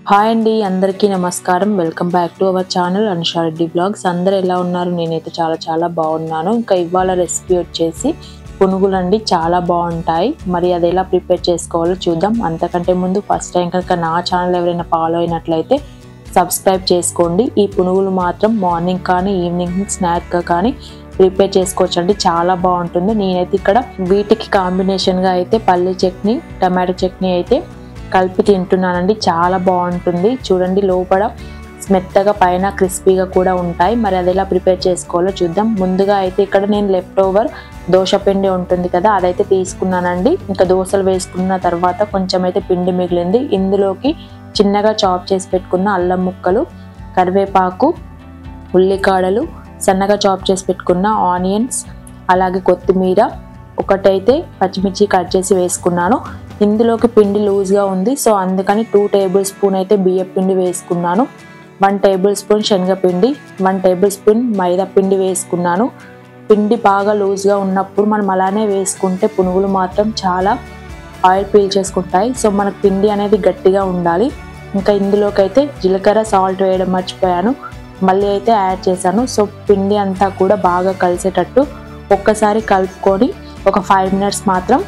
hi అండి అందరికీ నమస్కారం welcome back to our channel Anusha Reddy vlogs అందరూ ఎలా ఉన్నారు నేనైతే చాలా బాగున్నాను ఇంకా ఇవాళ రెసిపీ వచ్చేసి పునుగులండి చాలా బాగుంటాయి మరి అది ఎలా ప్రిపేర్ చేసుకోవాలో చూద్దాం అంతకంటే ముందు ఫస్ట్ టైం కనుక నా ఛానల్ ఎవరైనా ఫాలో అయినట్లయితే సబ్స్క్రైబ్ చేసుకోండి ఈ పునుగులు మాత్రం మార్నింగ్ కానీ ఈవినింగ్ స్నాక్ గా కానీ ప్రిపేర్ చేసుకోవచ్చండి చాలా బాగుంటుంది నేనైతే ఇక్కడ వీటికి కాంబినేషన్ గా అయితే పల్లి చట్నీ టమాటో చట్నీ అయితే కలిపి తింటున్నానండి చాలా బాగుంటుంది చూడండి లోపల మెత్తగా పైన క్రిస్పీగా కూడా ఉంటాయి మరి అది ఎలా ప్రిపేర్ చేసుకోవాలో చూద్దాం ముందుగా అయితే ఇక్కడ నేను లెఫ్ట్ ఓవర్ దోశ పిండి ఉంటుంది కదా అదైతే తీసుకున్నానండి ఇంకా దోశలు వేసుకున్న తర్వాత కొంచెం అయితే పిండి మిగిలింది ఇందులోకి చిన్నగా చాప్ చేసి పెట్టుకున్న అల్లం ముక్కలు కరివేపాకు ఉల్లికాడలు సన్నగా చాప్ చేసి పెట్టుకున్న ఆనియన్స్ అలాగే కొత్తిమీర ఒకటైతే పచ్చిమిర్చి కట్ చేసి వేసుకున్నాను ఇందులోకి పిండి లూజ్ గా ఉంది సో అందుకని 2 టేబుల్ స్పూన్ అయితే బియ్యం పిండి వేసుకున్నాను 1 టేబుల్ స్పూన్ శనగపిండి 1 టేబుల్ స్పూన్ మైదా పిండి వేసుకున్నాను పిండి బాగా లూజ్ గా ఉన్నప్పుడు మనం అలానే వేసుకుంటే పునుగులు మాత్రం చాలా ఆయిల్ పీల్ చేసుకుంటాయి సో మనకు పిండి అనేది గట్టిగా ఉండాలి ఇంకా ఇందులోకి అయితే జీలకర్ర సాల్ట్ వేయడం మర్చిపోయాను మళ్ళీ అయితే యాడ్ చేశాను సో పిండి అంతా కూడా బాగా కలిసేటట్టు ఒక్కసారి కలుపుకొని ఒక 5 మినిట్స్ మాత్రం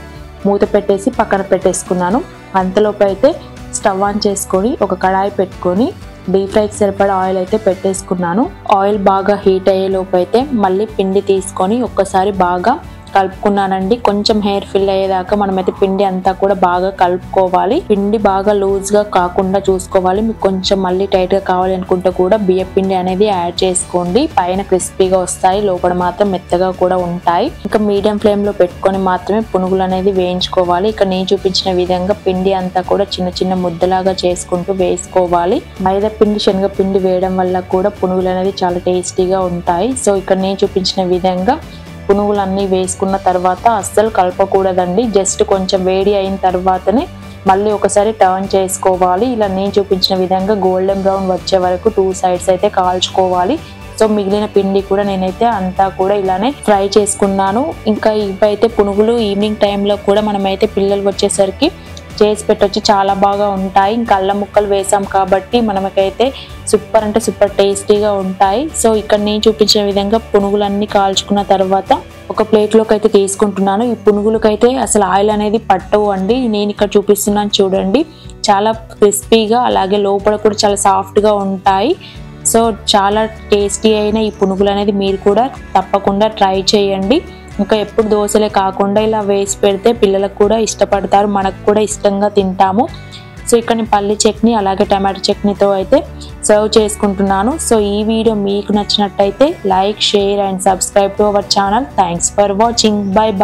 మూత పెట్టేసి పక్కన పెట్టేసుకున్నాను అంతలోపు అయితే స్టవ్ ఆన్ చేసుకొని ఒక కడాయి పెట్టుకొని డీప్ ఫ్రైకి సరిపడా ఆయిల్ అయితే పెట్టేసుకున్నాను ఆయిల్ బాగా హీట్ అయ్యే లోపు అయితే మళ్ళీ పిండి తీసుకొని ఒక్కసారి బాగా కలుపుకున్నానండి కొంచెం హెయిర్ ఫిల్ అయ్యేదాకా మనమైతే పిండి అంతా కూడా బాగా కలుపుకోవాలి పిండి బాగా లూజ్ గా కాకుండా చూసుకోవాలి మీకు కొంచెం మళ్ళీ టైట్ గా కావాలి అనుకుంటే కూడా బియ్యం పిండి అనేది యాడ్ చేసుకోండి పైన క్రిస్పీగా వస్తాయి లోపల మాత్రం మెత్తగా కూడా ఉంటాయి ఇంకా మీడియం ఫ్లేమ్ లో పెట్టుకొని మాత్రమే పునుగులు అనేది వేయించుకోవాలి ఇక్కడ నేను చూపించిన విధంగా పిండి అంతా కూడా చిన్న ముద్దలాగా చేసుకుంటూ వేసుకోవాలి మైదా పిండి శనగపిండి వేయడం వల్ల కూడా పునుగులు అనేది చాలా టేస్టీగా ఉంటాయి సో ఇక్కడ నేను చూపించిన విధంగా పునుగులన్నీ వేసుకున్న తర్వాత అస్సలు కలపకూడదండి జస్ట్ కొంచెం వేడి అయిన తర్వాతనే మళ్ళీ ఒకసారి టర్న్ చేసుకోవాలి ఇలా నేను చూపించిన విధంగా గోల్డెన్ బ్రౌన్ వచ్చే వరకు 2 సైడ్స్ అయితే కాల్చుకోవాలి సో మిగిలిన పిండి కూడా నేనైతే అంతా కూడా ఇలానే ఫ్రై చేసుకున్నాను ఇంకా ఇవైతే పునుగులు ఈవినింగ్ టైంలో కూడా మనమైతే పిల్లలు వచ్చేసరికి చేసి పెట్టొచ్చు చాలా బాగా ఉంటాయి ఇంకా అల్లం ముక్కలు వేసాం కాబట్టి మనకైతే సూపర్ అంటే సూపర్ టేస్టీగా ఉంటాయి సో ఇక్కడ నేను చూపించిన విధంగా పునుగులన్నీ కాల్చుకున్న తర్వాత ఒక ప్లేట్ లోకి అయితే తీసుకుంటున్నాను ఈ పునుగులకైతే అసలు ఆయిల్ అనేది పట్టవు అండి నేను ఇక్కడ చూపిస్తున్నాను చూడండి చాలా క్రిస్పీగా అలాగే లోపల కూడా చాలా సాఫ్ట్ గా ఉంటాయి సో చాలా టేస్టీ అయిన ఈ పునుగులు అనేది మీరు కూడా తప్పకుండా ట్రై చేయండి ఇంకా ఎప్పుడు దోశలే కాకుండా ఇలా వేసి పెడితే పిల్లలకు కూడా ఇష్టపడతారు మనకు కూడా ఇష్టంగా తింటాము సో ఇక్కడ నేను పల్లి చట్నీ అలాగే టమాటో చట్నీతో అయితే సర్వ్ చేసుకుంటున్నాను సో ఈ వీడియో మీకు నచ్చినట్టయితే like share and subscribe to our channel thanks for watching bye by